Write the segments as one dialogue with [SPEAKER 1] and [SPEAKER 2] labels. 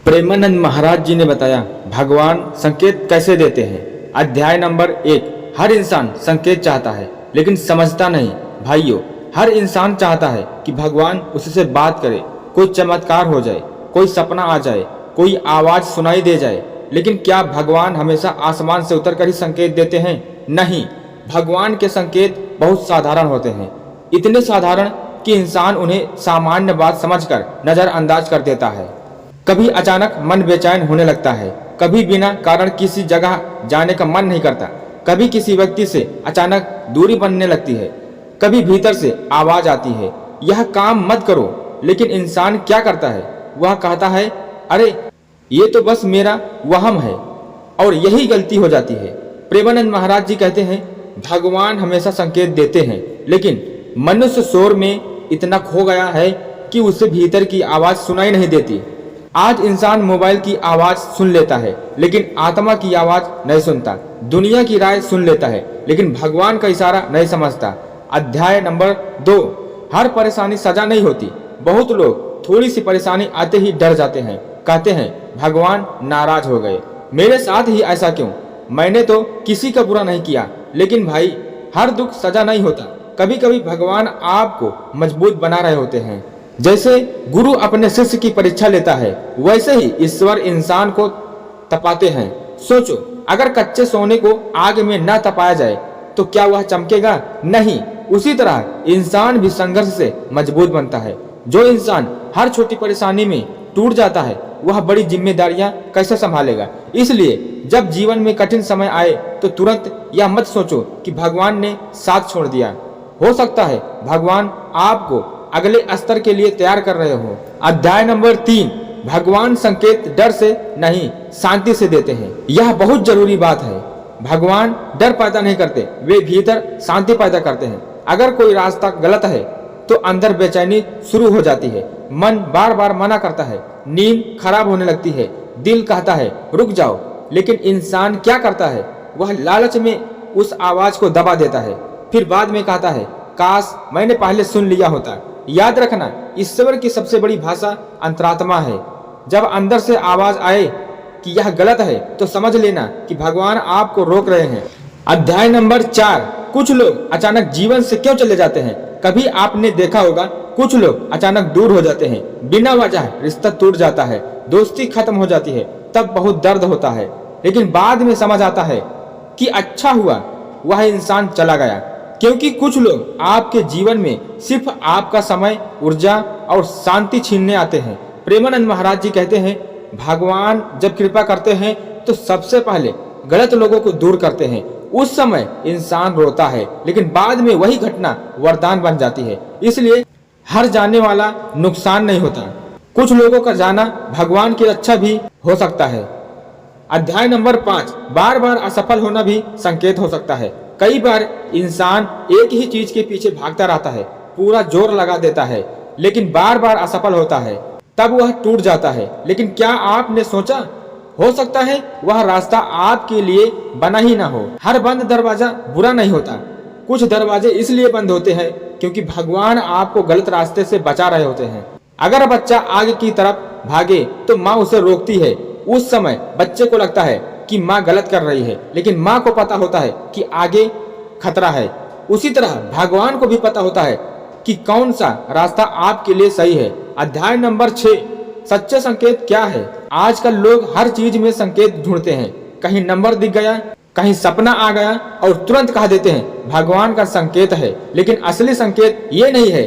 [SPEAKER 1] प्रेमानंद महाराज जी ने बताया भगवान संकेत कैसे देते हैं। अध्याय नंबर 1। हर इंसान संकेत चाहता है लेकिन समझता नहीं। भाइयों, हर इंसान चाहता है कि भगवान उससे बात करे, कोई चमत्कार हो जाए, कोई सपना आ जाए, कोई आवाज सुनाई दे जाए। लेकिन क्या भगवान हमेशा आसमान से उतरकर ही संकेत देते हैं? नहीं, भगवान के संकेत बहुत साधारण होते हैं, इतने साधारण कि इंसान उन्हें सामान्य बात समझकर नजरअंदाज कर देता है। कभी अचानक मन बेचैन होने लगता है, कभी बिना कारण किसी जगह जाने का मन नहीं करता, कभी किसी व्यक्ति से अचानक दूरी बनने लगती है, कभी भीतर से आवाज आती है यह काम मत करो। लेकिन इंसान क्या करता है? वह कहता है अरे ये तो बस मेरा वहम है, और यही गलती हो जाती है। प्रेमानंद महाराज जी कहते हैं भगवान हमेशा संकेत देते हैं, लेकिन मनुष्य शोर में इतना खो गया है कि उसे भीतर की आवाज सुनाई नहीं देती। आज इंसान मोबाइल की आवाज सुन लेता है लेकिन आत्मा की आवाज नहीं सुनता, दुनिया की राय सुन लेता है लेकिन भगवान का इशारा नहीं समझता। अध्याय नंबर 2। हर परेशानी सजा नहीं होती। बहुत लोग थोड़ी सी परेशानी आते ही डर जाते हैं, कहते हैं भगवान नाराज हो गए, मेरे साथ ही ऐसा क्यों? मैंने तो किसी का बुरा नहीं किया। लेकिन भाई, हर दुख सजा नहीं होता। कभी कभी भगवान आपको मजबूत बना रहे होते हैं। जैसे गुरु अपने शिष्य की परीक्षा लेता है, वैसे ही ईश्वर इंसान को तपाते हैं। सोचो, अगर कच्चे सोने को आग में न तपाया जाए तो क्या वह चमकेगा? नहीं। उसी तरह इंसान भी संघर्ष से मजबूत बनता है। जो इंसान हर छोटी परेशानी में टूट जाता है वह बड़ी जिम्मेदारियां कैसे संभालेगा? इसलिए जब जीवन में कठिन समय आए तो तुरंत यह मत सोचो कि भगवान ने साथ छोड़ दिया। हो सकता है भगवान आपको अगले स्तर के लिए तैयार कर रहे हो। अध्याय नंबर 3। भगवान संकेत डर से नहीं, शांति से देते हैं। यह बहुत जरूरी बात है। भगवान डर पैदा नहीं करते, वे भीतर शांति पैदा करते हैं। अगर कोई रास्ता गलत है तो अंदर बेचैनी शुरू हो जाती है, मन बार बार मना करता है, नींद खराब होने लगती है, दिल कहता है रुक जाओ। लेकिन इंसान क्या करता है? वह लालच में उस आवाज को दबा देता है, फिर बाद में कहता है काश मैंने पहले सुन लिया होता। याद रखना, ईश्वर की सबसे बड़ी भाषा अंतरात्मा है। जब अंदर से आवाज आए कि यह गलत है तो समझ लेना कि भगवान आपको रोक रहे हैं। अध्याय नंबर 4। कुछ लोग अचानक जीवन से क्यों चले जाते हैं? कभी आपने देखा होगा, कुछ लोग अचानक दूर हो जाते हैं, बिना वजह रिश्ता टूट जाता है, दोस्ती खत्म हो जाती है, तब बहुत दर्द होता है। लेकिन बाद में समझ आता है कि अच्छा हुआ वह इंसान चला गया, क्योंकि कुछ लोग आपके जीवन में सिर्फ आपका समय, ऊर्जा और शांति छीनने आते हैं। प्रेमानंद महाराज जी कहते हैं भगवान जब कृपा करते हैं तो सबसे पहले गलत लोगों को दूर करते हैं। उस समय इंसान रोता है, लेकिन बाद में वही घटना वरदान बन जाती है। इसलिए हर जाने वाला नुकसान नहीं होता। कुछ लोगों का जाना भगवान की रक्षा भी हो सकता है। अध्याय नंबर 5। बार बार असफल होना भी संकेत हो सकता है। कई बार इंसान एक ही चीज के पीछे भागता रहता है, पूरा जोर लगा देता है, लेकिन बार बार असफल होता है, तब वह टूट जाता है। लेकिन क्या आपने सोचा, हो सकता है वह रास्ता आपके लिए बना ही ना हो। हर बंद दरवाजा बुरा नहीं होता। कुछ दरवाजे इसलिए बंद होते हैं क्योंकि भगवान आपको गलत रास्ते से बचा रहे होते हैं। अगर बच्चा आगे की तरफ भागे तो माँ उसे रोकती है। उस समय बच्चे को लगता है कि माँ गलत कर रही है, लेकिन माँ को पता होता है कि आगे खतरा है। उसी तरह भगवान को भी पता होता है कि कौन सा रास्ता आपके लिए सही है। अध्याय नंबर 6। सच्चे संकेत क्या है? आजकल लोग हर चीज में संकेत ढूंढते हैं। कहीं नंबर दिख गया, कहीं सपना आ गया और तुरंत कह देते हैं भगवान का संकेत है। लेकिन असली संकेत ये नहीं है।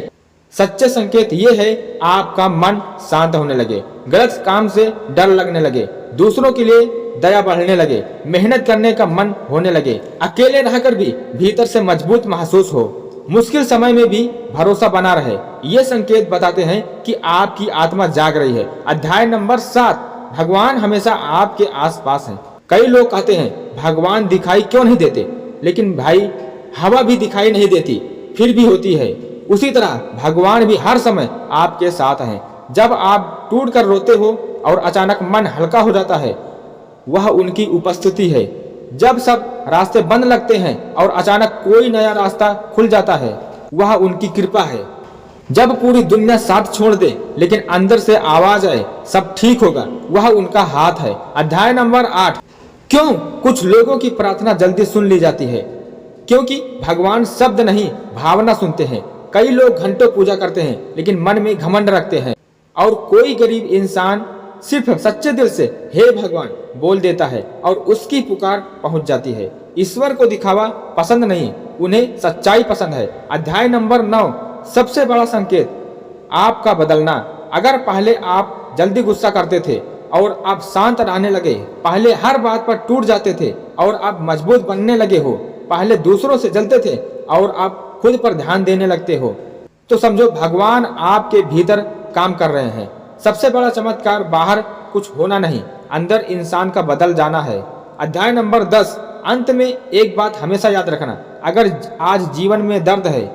[SPEAKER 1] सच्चे संकेत ये है आपका मन शांत होने लगे, गलत काम से डर लगने लगे, दूसरों के लिए दया बढ़ने लगे, मेहनत करने का मन होने लगे, अकेले रहकर भी भीतर से मजबूत महसूस हो, मुश्किल समय में भी भरोसा बना रहे। ये संकेत बताते हैं कि आपकी आत्मा जाग रही है। अध्याय नंबर 7। भगवान हमेशा आपके आसपास हैं। कई लोग कहते हैं भगवान दिखाई क्यों नहीं देते? लेकिन भाई, हवा भी दिखाई नहीं देती, फिर भी होती है। उसी तरह भगवान भी हर समय आपके साथ हैं। जब आप टूट कर रोते हो और अचानक मन हल्का हो जाता है, वह उनकी उपस्थिति है। जब सब रास्ते बंद लगते हैं और अचानक कोई नया रास्ता खुल जाता है, वह उनकी कृपा है। जब पूरी दुनिया साथ छोड़ दे लेकिन अंदर से आवाज आए सब ठीक होगा, वह उनका हाथ है। अध्याय नंबर 8। क्यों कुछ लोगों की प्रार्थना जल्दी सुन ली जाती है? क्योंकि भगवान शब्द नहीं भावना सुनते हैं। कई लोग घंटों पूजा करते हैं लेकिन मन में घमंड रखते हैं, और कोई गरीब इंसान सिर्फ सच्चे दिल से हे भगवान बोल देता है और उसकी पुकार पहुंच जाती है। ईश्वर को दिखावा पसंद नहीं, उन्हें सच्चाई पसंद है। अध्याय नंबर 9। सबसे बड़ा संकेत आपका बदलना। अगर पहले आप जल्दी गुस्सा करते थे और आप शांत रहने लगे, पहले हर बात पर टूट जाते थे और आप मजबूत बनने लगे हो, पहले दूसरों से जलते थे और आप खुद पर ध्यान देने लगते हो, तो समझो भगवान आपके भीतर काम कर रहे हैं। सबसे बड़ा चमत्कार बाहर कुछ होना नहीं, अंदर इंसान का बदल जाना है। अध्याय नंबर 10। अंत में एक बात हमेशा याद रखना, अगर आज जीवन में दर्द है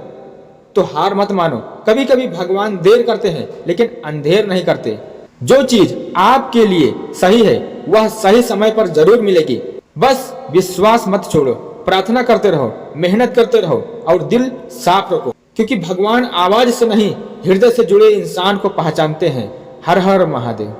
[SPEAKER 1] तो हार मत मानो। कभी कभी भगवान देर करते हैं लेकिन अंधेर नहीं करते। जो चीज आपके लिए सही है वह सही समय पर जरूर मिलेगी। बस विश्वास मत छोड़ो, प्रार्थना करते रहो, मेहनत करते रहो और दिल साफ रखो, क्योंकि भगवान आवाज से नहीं हृदय से जुड़े इंसान को पहचानते हैं। हर हर महादेव।